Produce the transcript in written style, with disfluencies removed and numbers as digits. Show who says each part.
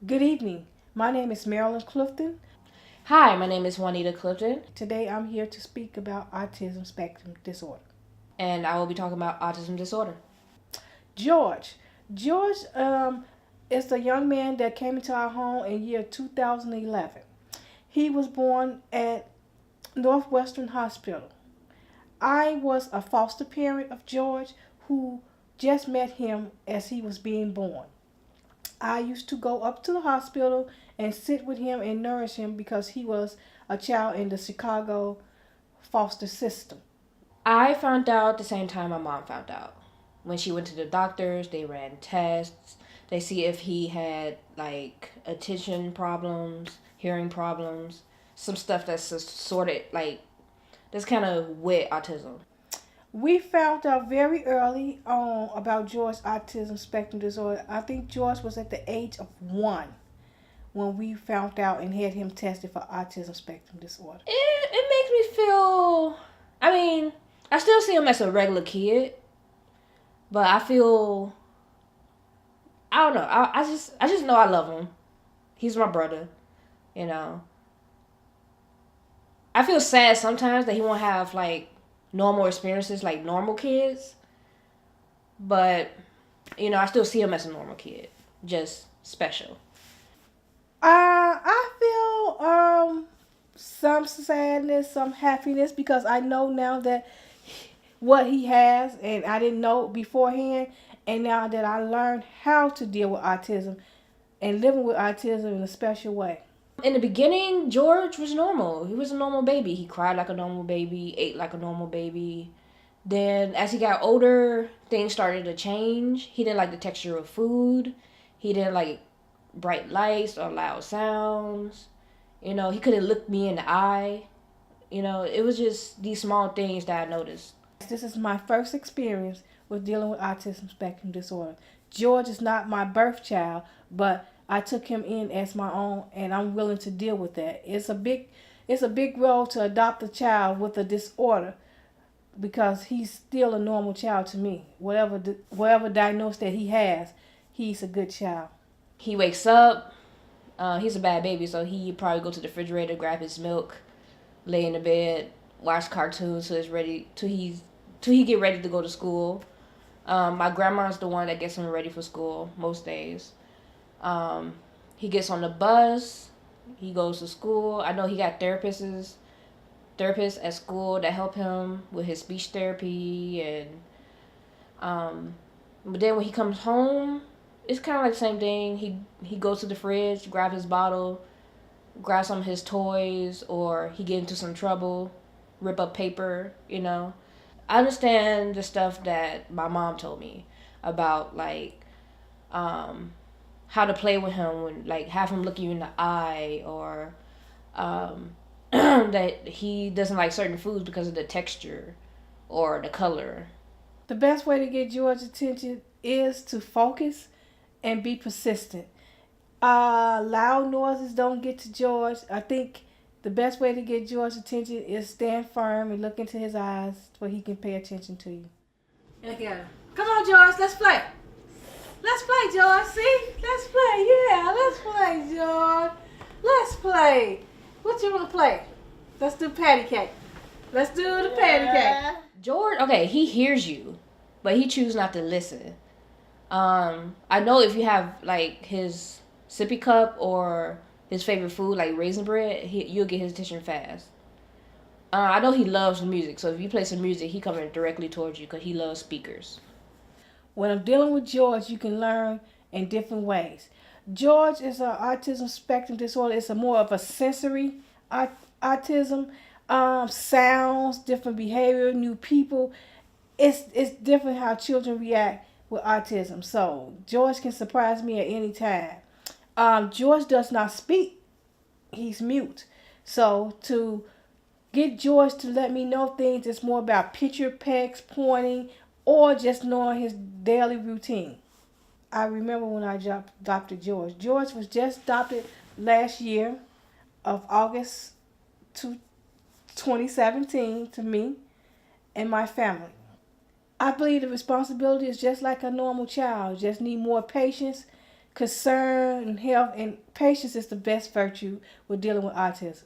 Speaker 1: Good evening. My name is Marilyn Clifton.
Speaker 2: Hi, my name is Juanita Clifton,
Speaker 1: Today I'm here to speak about autism spectrum disorder.
Speaker 2: and I will be talking about autism disorder.
Speaker 1: George. George is the young man that came into our home in year 2011. He was born at Northwestern Hospital. I was a foster parent of George who just met him as he was being born. I used to go up to the hospital and sit with him and nourish him because he was a child in the Chicago foster system.
Speaker 2: I found out the same time my mom found out. When she went to the doctors, they ran tests. They see if he had like attention problems, hearing problems, some stuff that's just sorted like that's kind of with autism.
Speaker 1: We found out very early on about George's autism spectrum disorder. I think George was at the age of 1 when we found out and had him tested for autism spectrum disorder.
Speaker 2: It makes me feel. I mean, I still see him as a regular kid, but I feel I don't know. I just know I love him. He's my brother, you know. I feel sad sometimes that he won't have like normal experiences like normal kids, but I still see him as a normal kid, just special.
Speaker 1: I feel some sadness, some happiness because I know now that what he has, and I didn't know beforehand, and now that I learned how to deal with autism and living with autism in a special way.
Speaker 2: In the beginning, George was normal. He was a normal baby. He cried like a normal baby, ate like a normal baby. Then, as he got older, things started to change. He didn't like the texture of food. He didn't like bright lights or loud sounds. He couldn't look me in the eye. It was just these small things that I noticed.
Speaker 1: This is my first experience with dealing with autism spectrum disorder. George is not my birth child, but I took him in as my own, and I'm willing to deal with that. It's a big role to adopt a child with a disorder because he's still a normal child to me. Whatever diagnosis that he has, he's a good child.
Speaker 2: He wakes up. He's a bad baby, so he probably go to the refrigerator, grab his milk, lay in the bed, watch cartoons till he get ready to go to school. My grandma's the one that gets him ready for school most days. He gets on the bus. He goes to school. I know he got therapists at school that help him with his speech therapy, and but then when he comes home, it's kind of like the same thing. He goes to the fridge, grab his bottle, grab some of his toys, or he get into some trouble, rip up paper. I understand the stuff that my mom told me about, like how to play with him, when like have him look you in the eye, or that he doesn't like certain foods because of the texture or the color.
Speaker 1: The best way to get George's attention is to focus and be persistent. Loud noises don't get to George. I think the best way to get George's attention is stand firm and look into his eyes where he can pay attention to you. Look at him. Come on, George, let's play. Let's play, George. See? Let's play. Yeah, let's play, George. Let's play. What you want to play? Let's do patty cake. Let's do the patty cake.
Speaker 2: George, okay, he hears you, but he chooses not to listen. I know if you have like his sippy cup or his favorite food like raisin bread, you'll get his attention fast. I know he loves music, so if you play some music, he coming directly towards you because he loves speakers.
Speaker 1: When I'm dealing with George, you can learn in different ways. George is an autism spectrum disorder. It's a more of a sensory autism, sounds, different behavior, new people. It's different how children react with autism. So George can surprise me at any time. George does not speak. He's mute. So to get George to let me know things, it's more about picture pecks, pointing, or just knowing his daily routine. I remember when I adopted George. George was just adopted last year of August to 2017 to me and my family. I believe the responsibility is just like a normal child. Just need more patience concern and health and patience is the best virtue with dealing with autism.